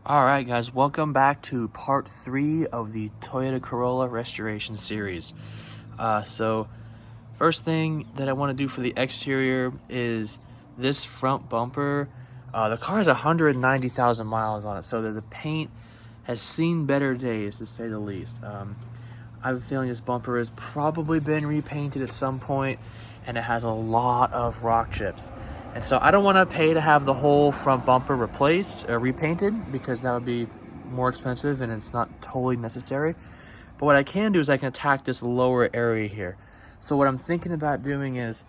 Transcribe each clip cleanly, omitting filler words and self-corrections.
All right, guys, welcome back to part 3 of the Toyota Corolla restoration series. So first thing that I want to do for the exterior is this front bumper. The car has 190,000 miles on it, so that the paint has seen better days, to say the least. I have a feeling this bumper has probably been repainted at some point, and it has a lot of rock chips. And so I don't want to pay to have the whole front bumper replaced or repainted, because that would be more expensive and it's not totally necessary. But what I can do is I can attack this lower area here. So what I'm thinking about doing is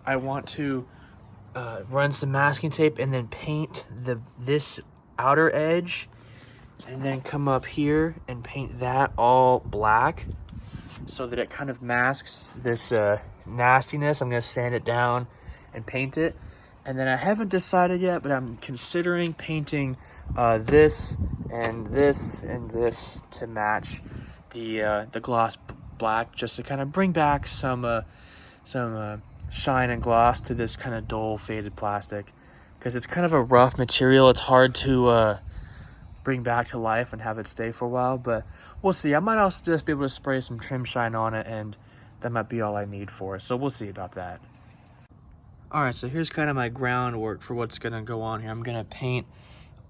I want to run some masking tape and then paint this outer edge, and then come up here and paint that all black so that it kind of masks this nastiness. I'm going to sand it down and paint it. And then I haven't decided yet, but I'm considering painting this and this and this to match the gloss black, just to kind of bring back some shine and gloss to this kind of dull faded plastic, because it's kind of a rough material. It's hard to bring back to life and have it stay for a while, but we'll see. I might also just be able to spray some trim shine on it, and that might be all I need for it, so we'll see about that. All right, so here's kind of my groundwork for what's gonna go on here. I'm gonna paint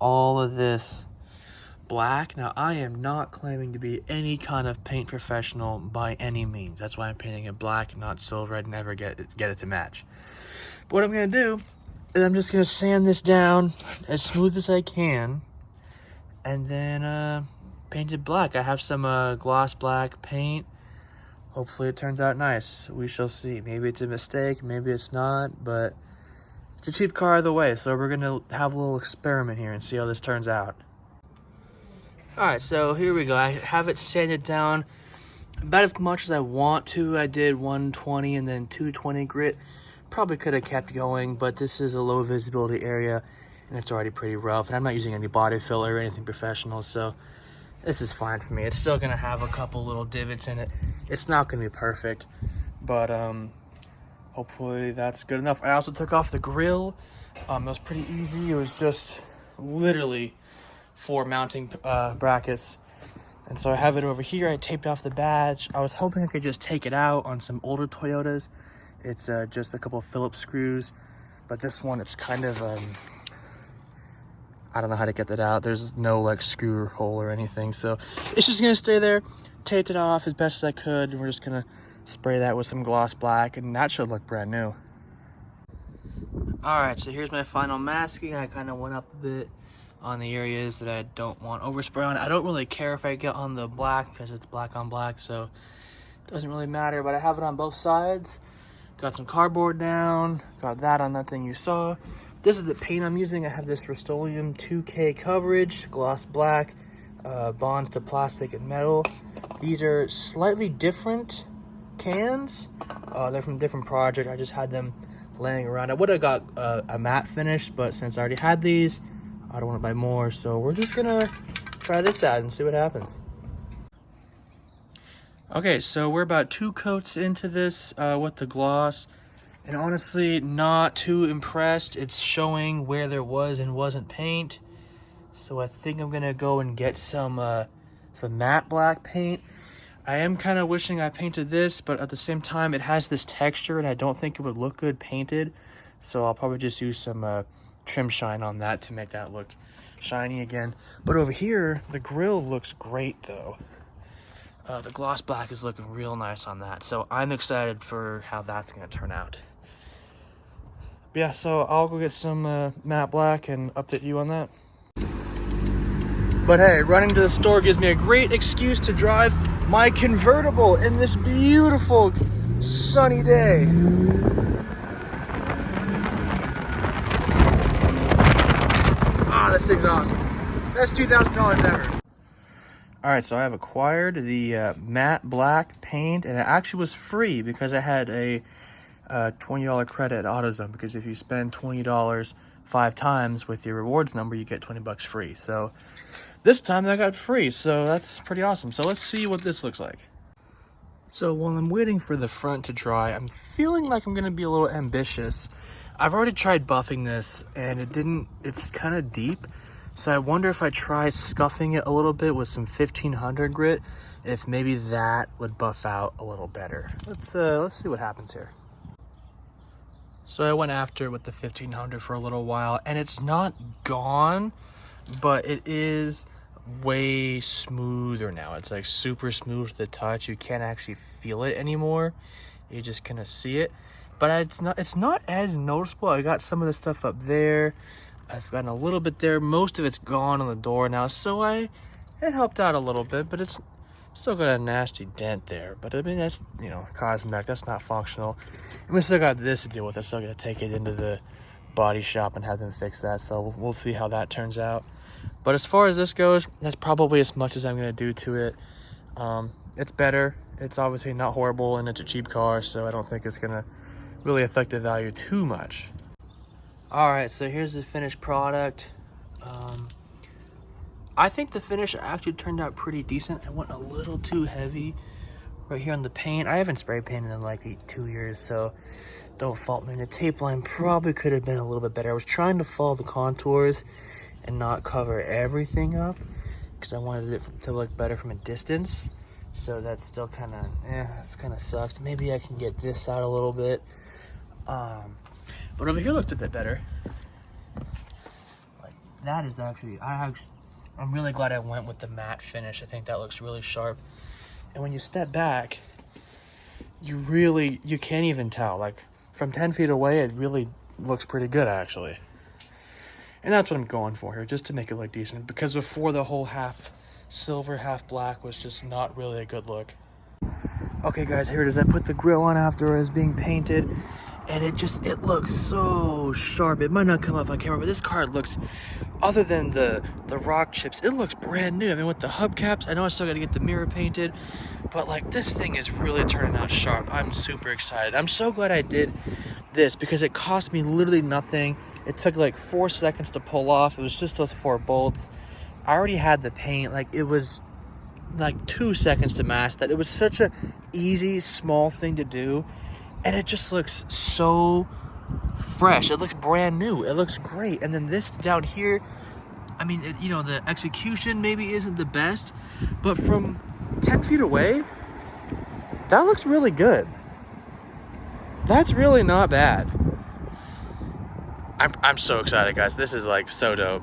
all of this black. Now, I am not claiming to be any kind of paint professional by any means. That's why I'm painting it black, not silver. I'd never get it to match. But what I'm gonna do is I'm just gonna sand this down as smooth as I can, and then paint it black. I have some gloss black paint. Hopefully it turns out nice. We shall see. Maybe it's a mistake, maybe it's not, but it's a cheap car either way, so we're gonna have a little experiment here and see how this turns out. All right, so here we go. I have it sanded down about as much as I want to. I did 120 and then 220 grit. Probably could have kept going, but this is a low visibility area and it's already pretty rough, and I'm not using any body filler or anything professional, so this is fine for me. It's still gonna have a couple little divots in it. It's not gonna be perfect, but hopefully that's good enough. I also took off the grill. It was pretty easy. It was just literally 4 mounting brackets, and so I have it over here. I taped off the badge. I was hoping I could just take it out on some older Toyotas. It's just a couple of Phillips screws, but this one, it's kind of I don't know how to get that out. There's no like screw hole or anything, so it's just gonna stay there. Taped it off as best as I could, and we're just gonna spray that with some gloss black, and that should look brand new. All right, so here's my final masking. I kind of went up a bit on the areas that I don't want overspray on. I don't really care if I get on the black, because it's black on black, so it doesn't really matter, but I have it on both sides. Got some cardboard down, got that on that thing you saw. This is the paint I'm using. I have this Rust-Oleum 2K coverage, gloss black, bonds to plastic and metal. These are slightly different cans. They're from a different project. I just had them laying around. I would have got a matte finish, but since I already had these, I don't want to buy more. So we're just gonna try this out and see what happens. Okay, so we're about 2 coats into this with the gloss. And honestly, not too impressed. It's showing where there was and wasn't paint. So I think I'm gonna go and get some matte black paint. I am kind of wishing I painted this, but at the same time, it has this texture and I don't think it would look good painted. So I'll probably just use some trim shine on that to make that look shiny again. But over here, the grill looks great though. The gloss black is looking real nice on that. So I'm excited for how that's gonna turn out. Yeah, so I'll go get some matte black and update you on that. But hey, running to the store gives me a great excuse to drive my convertible in this beautiful sunny day. Ah, this thing's awesome. Best $2,000 ever. All right, so I have acquired the matte black paint, and it actually was free because I had a $20 credit at AutoZone, because if you spend $20 5 times with your rewards number, you get 20 bucks free. So this time I got free, so that's pretty awesome. So let's see what this looks like. So while I'm waiting for the front to dry, I'm feeling like I'm gonna be a little ambitious. I've already tried buffing this and it's kind of deep. So I wonder if I try scuffing it a little bit with some 1500 grit, if maybe that would buff out a little better. Let's see what happens here. So I went after it with the 1500 for a little while, and it's not gone, but it is way smoother now. It's like super smooth to the touch. You can't actually feel it anymore. You just kind of see it, but it's not as noticeable. I got some of the stuff up there. I've gotten a little bit there. Most of it's gone on the door now, so it helped out a little bit, but it's still got a nasty dent there. But I mean, that's, you know, cosmetic. That's not functional. And we still got this to deal with. I'm still gonna take it into the body shop and have them fix that. So we'll see how that turns out. But as far as this goes, that's probably as much as I'm gonna do to it. It's better. It's obviously not horrible, and it's a cheap car, so I don't think it's gonna really affect the value too much. All right, so here's the finished product. I think the finish actually turned out pretty decent. I went a little too heavy right here on the paint. I haven't spray painted in like 2 years, so don't fault me. The tape line probably could have been a little bit better. I was trying to follow the contours and not cover everything up because I wanted it to look better from a distance. So that's still kind of, it's kind of sucks. Maybe I can get this out a little bit. But over here looks a bit better. Like that is actually, I'm really glad I went with the matte finish. I think that looks really sharp. And when you step back, you can't even tell. Like from 10 feet away, it really looks pretty good actually. And that's what I'm going for here, just to make it look decent. Because before, the whole half silver, half black was just not really a good look. Okay guys, here it is. I put the grill on after it was being painted, and it looks so sharp. It might not come up on camera, but this car looks, other than the rock chips, it looks brand new. I mean, with the hubcaps, I know I still got to get the mirror painted, but like this thing is really turning out sharp. I'm super excited. I'm so glad I did this because it cost me literally nothing. It took like 4 seconds to pull off. It was just those 4 bolts. I already had the paint. Like it was like 2 seconds to mask that. It was such a easy, small thing to do, and it just looks so fresh. It looks brand new. It looks great. And then this down here, I mean, you know, the execution maybe isn't the best, but from 10 feet away, that looks really good. That's really not bad. I'm so excited, guys. This is like so dope.